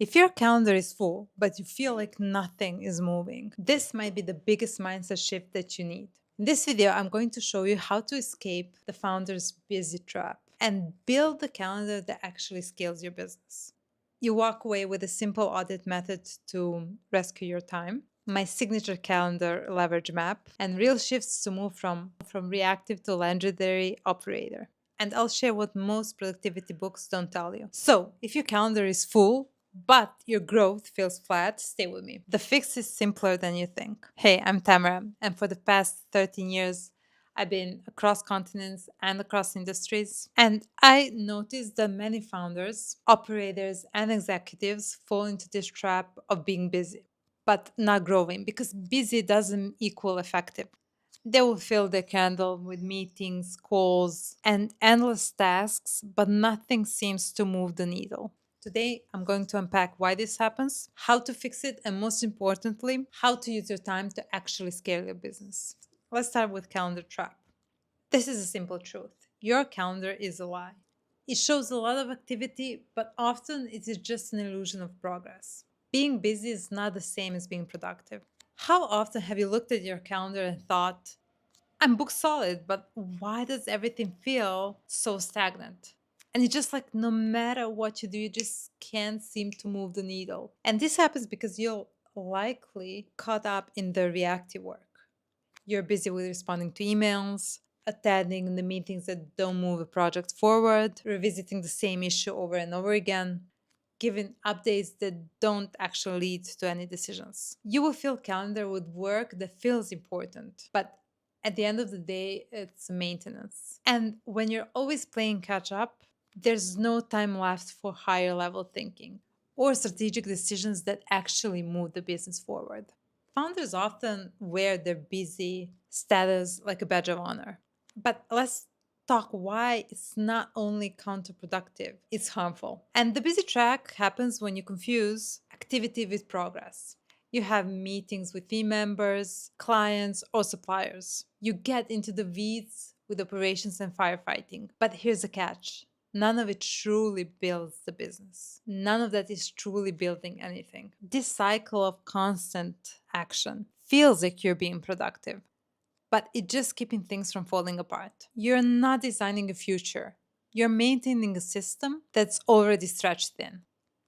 If your calendar is full, but you feel like nothing is moving, this might be the biggest mindset shift that you need. In this video, I'm going to show you how to escape the founder's busy trap and build the calendar that actually scales your business. You walk away with a simple audit method to rescue your time, my signature calendar leverage map, and real shifts to move from reactive to legendary operator. And I'll share what most productivity books don't tell you. So, if your calendar is full, but your growth feels flat, stay with me. The fix is simpler than you think. Hey, I'm Tamara, and for the past 13 years, I've been across continents and across industries. And I noticed that many founders, operators, and executives fall into this trap of being busy, but not growing because busy doesn't equal effective. They will fill their candle with meetings, calls, and endless tasks, but nothing seems to move the needle. Today, I'm going to unpack why this happens, how to fix it, and most importantly, how to use your time to actually scale your business. Let's start with calendar trap. This is a simple truth. Your calendar is a lie. It shows a lot of activity, but often it is just an illusion of progress. Being busy is not the same as being productive. How often have you looked at your calendar and thought, I'm booked solid, but why does everything feel so stagnant? And it's just like no matter what you do, you just can't seem to move the needle. And this happens because you're likely caught up in the reactive work. You're busy with responding to emails, attending the meetings that don't move a project forward, revisiting the same issue over and over again, giving updates that don't actually lead to any decisions. You will fill calendar with work that feels important, but at the end of the day, it's maintenance. And when you're always playing catch up, there's no time left for higher level thinking or strategic decisions that actually move the business forward. Founders often wear their busy status like a badge of honor. But let's talk why it's not only counterproductive, it's harmful. And the busy track happens when you confuse activity with progress. You have meetings with team members, clients, or suppliers. You get into the weeds with operations and firefighting. But here's the catch: none of it truly builds the business. None of that is truly building anything. This cycle of constant action feels like you're being productive, but it's just keeping things from falling apart. You're not designing a future. You're maintaining a system that's already stretched thin.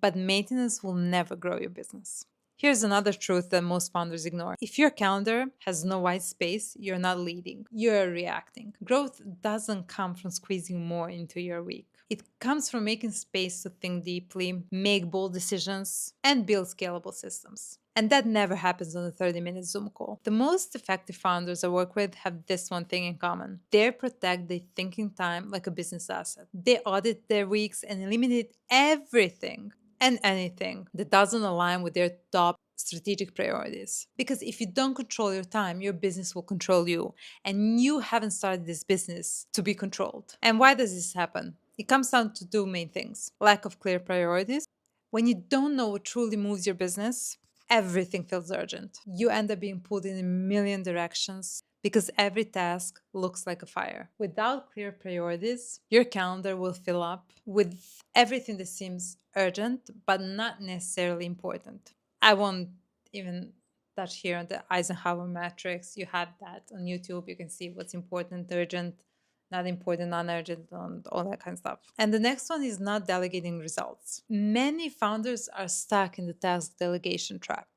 But maintenance will never grow your business. Here's another truth that most founders ignore. If your calendar has no white space, you're not leading, you're reacting. Growth doesn't come from squeezing more into your week. It comes from making space to think deeply, make bold decisions, and build scalable systems. And that never happens on a 30-minute Zoom call. The most effective founders I work with have this one thing in common. They protect their thinking time like a business asset. They audit their weeks and eliminate everything and anything that doesn't align with their top strategic priorities. Because if you don't control your time, your business will control you. And you haven't started this business to be controlled. And why does this happen? It comes down to two main things: lack of clear priorities. When you don't know what truly moves your business, everything feels urgent. You end up being pulled in a million directions because every task looks like a fire. Without clear priorities, your calendar will fill up with everything that seems urgent but not necessarily important. I won't even touch here on the Eisenhower matrix. You have that on YouTube. You can see what's important, urgent, not important, non-urgent, and all that kind of stuff. And the next one is not delegating results. Many founders are stuck in the task delegation trap.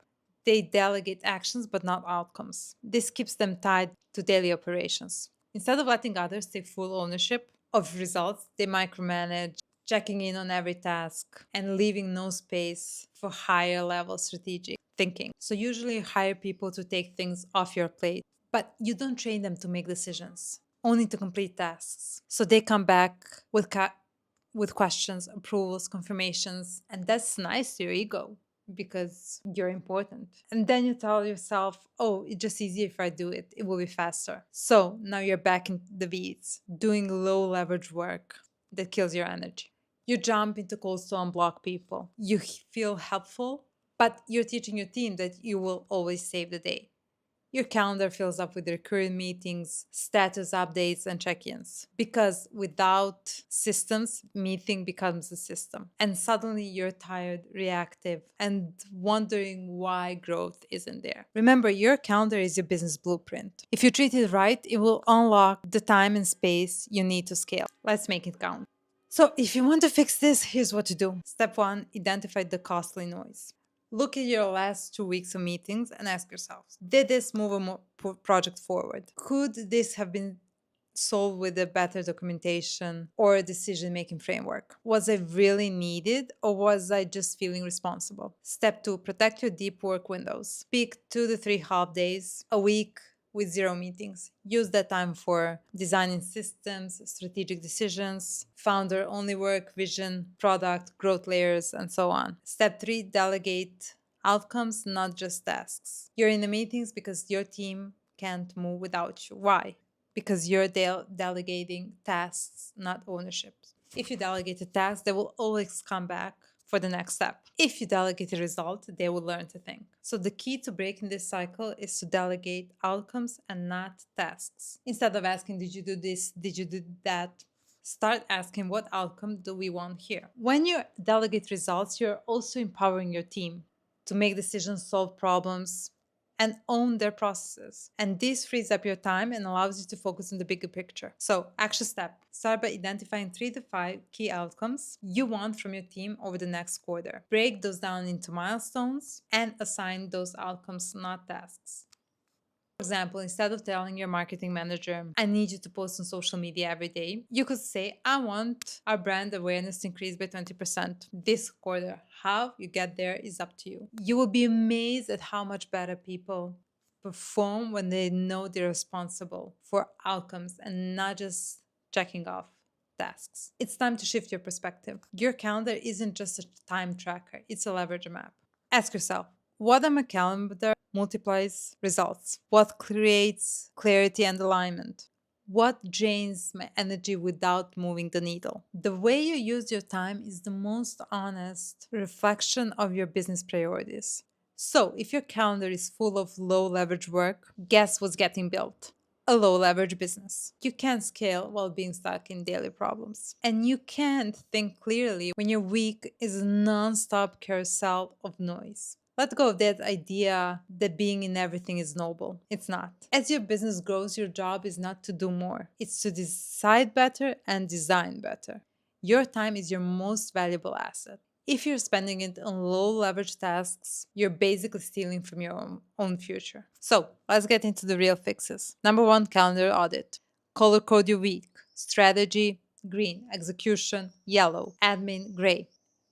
They delegate actions but not outcomes. This keeps them tied to daily operations. Instead of letting others take full ownership of results, they micromanage, checking in on every task and leaving no space for higher level strategic thinking. So usually you hire people to take things off your plate, but you don't train them to make decisions, only to complete tasks. So they come back with questions, approvals, confirmations, and that's nice to your ego because you're important. And then you tell yourself, oh, it's just easier if I do it, it will be faster. So now you're back in the weeds, doing low leverage work that kills your energy. You jump into calls to unblock people. You feel helpful, but you're teaching your team that you will always save the day. Your calendar fills up with recurring meetings, status updates, and check ins. Because without systems, meeting becomes a system. And suddenly you're tired, reactive, and wondering why growth isn't there. Remember, your calendar is your business blueprint. If you treat it right, it will unlock the time and space you need to scale. Let's make it count. So, if you want to fix this, here's what to do. Step one, identify the costly noise. Look at your last 2 weeks of meetings and ask yourselves, did this move a project forward? Could this have been solved with a better documentation or a decision making framework? Was I really needed or was I just feeling responsible? Step two, protect your deep work windows. Pick 2 to 3 half days a week with 0 meetings. Use that time for designing systems, strategic decisions, founder only work, vision, product, growth layers, and so on. Step three, delegate outcomes, not just tasks. You're in the meetings because your team can't move without you. Why? Because you're delegating tasks, not ownership. If you delegate a task, they will always come back for the next step. If you delegate a result, they will learn to think. So the key to breaking this cycle is to delegate outcomes and not tasks. Instead of asking, did you do this? Did you do that? Start asking, what outcome do we want here? When you delegate results, you're also empowering your team to make decisions, solve problems, and own their processes. And this frees up your time and allows you to focus on the bigger picture. So, action step, start by identifying 3 to 5 key outcomes you want from your team over the next quarter. Break those down into milestones and assign those outcomes, not tasks. For example, instead of telling your marketing manager, I need you to post on social media every day, you could say, I want our brand awareness to increase by 20% this quarter. How you get there is up to you. You will be amazed at how much better people perform when they know they're responsible for outcomes and not just checking off tasks. It's time to shift your perspective. Your calendar isn't just a time tracker, it's a leverage map. Ask yourself, what on my calendar multiplies results? What creates clarity and alignment? What drains my energy without moving the needle? The way you use your time is the most honest reflection of your business priorities. So, if your calendar is full of low leverage work, guess what's getting built? A low leverage business. You can't scale while being stuck in daily problems. And you can't think clearly when your week is a non stop carousel of noise. Let go of that idea that being in everything is noble. It's not. As your business grows, your job is not to do more, it's to decide better and design better. Your time is your most valuable asset. If you're spending it on low leverage tasks, you're basically stealing from your own future. So let's get into the real fixes. Number one, calendar audit. Color code your week. Strategy, green. Execution, yellow. Admin, gray.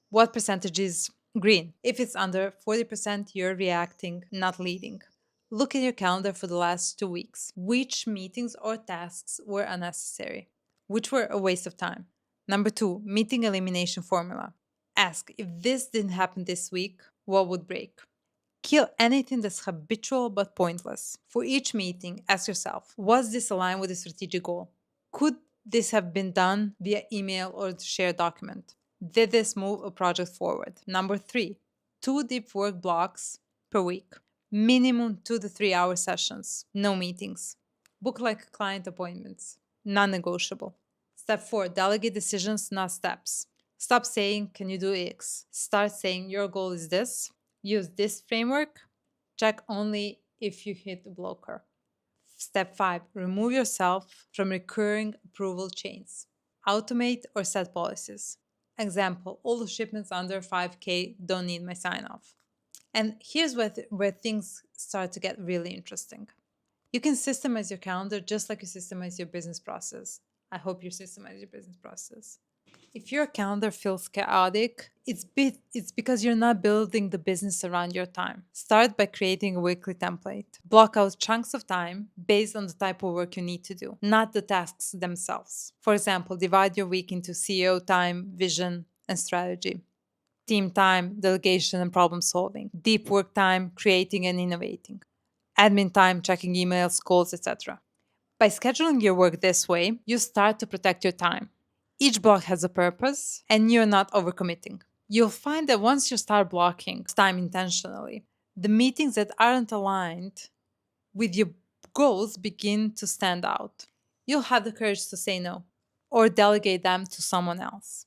What percentage is green? If it's under 40%, you're reacting, not leading. Look at your calendar for the last 2 weeks. Which meetings or tasks were unnecessary? Which were a waste of time? Number two, meeting elimination formula. Ask, if this didn't happen this week, what would break? Kill anything that's habitual but pointless. For each meeting, ask yourself, was this aligned with a strategic goal? Could this have been done via email or shared document? Did this move a project forward? Number three, 2 deep work blocks per week. Minimum 2 to 3 hour sessions, no meetings. Book like client appointments, non negotiable. Step four, delegate decisions, not steps. Stop saying, can you do X? Start saying, your goal is this. Use this framework. Check only if you hit the blocker. Step five, remove yourself from recurring approval chains. Automate or set policies. Example, all the shipments under 5K don't need my sign off. And here's where things start to get really interesting. You can systemize your calendar just like you systemize your business process. I hope you systemize your business process. If your calendar feels chaotic, it's because you're not building the business around your time. Start by creating a weekly template. Block out chunks of time based on the type of work you need to do, not the tasks themselves. For example, divide your week into CEO time, vision, and strategy. Team time, delegation and problem solving. Deep work time, creating and innovating. Admin time, checking emails, calls, etc. By scheduling your work this way, you start to protect your time. Each block has a purpose, and you're not overcommitting. You'll find that once you start blocking time intentionally, the meetings that aren't aligned with your goals begin to stand out. You'll have the courage to say no or delegate them to someone else.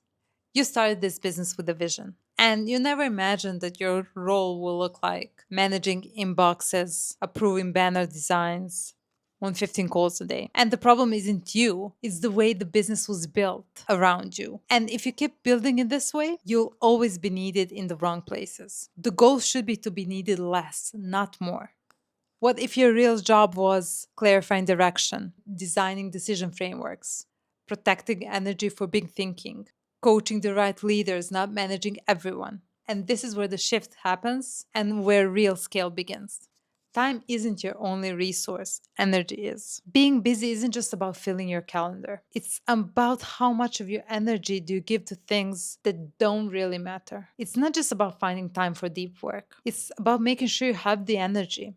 You started this business with a vision, and you never imagined that your role will look like managing inboxes, approving banner designs, on 15 calls a day. And the problem isn't you, it's the way the business was built around you. And if you keep building it this way, you'll always be needed in the wrong places. The goal should be to be needed less, not more. What if your real job was clarifying direction, designing decision frameworks, protecting energy for big thinking, coaching the right leaders, not managing everyone? And this is where the shift happens and where real scale begins. Time isn't your only resource, energy is. Being busy isn't just about filling your calendar, it's about how much of your energy do you give to things that don't really matter. It's not just about finding time for deep work, it's about making sure you have the energy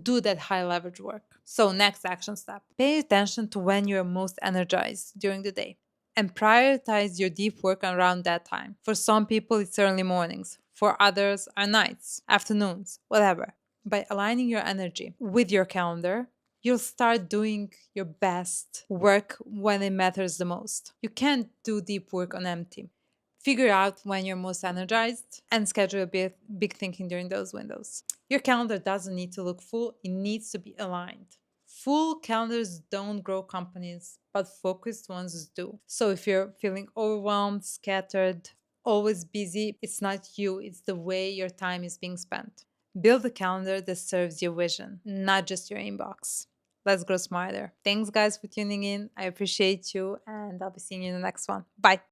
do that high leverage work. So, next action step, pay attention to when you're most energized during the day and prioritize your deep work around that time. For some people, it's early mornings, for others, are nights, afternoons, whatever. By aligning your energy with your calendar, you'll start doing your best work when it matters the most. You can't do deep work on empty. Figure out when you're most energized and schedule a bit big thinking during those windows. Your calendar doesn't need to look full, it needs to be aligned. Full calendars don't grow companies, but focused ones do. So if you're feeling overwhelmed, scattered, always busy, it's not you, it's the way your time is being spent. Build a calendar that serves your vision, not just your inbox. Let's grow smarter. Thanks, guys, for tuning in. I appreciate you, and I'll be seeing you in the next one. Bye.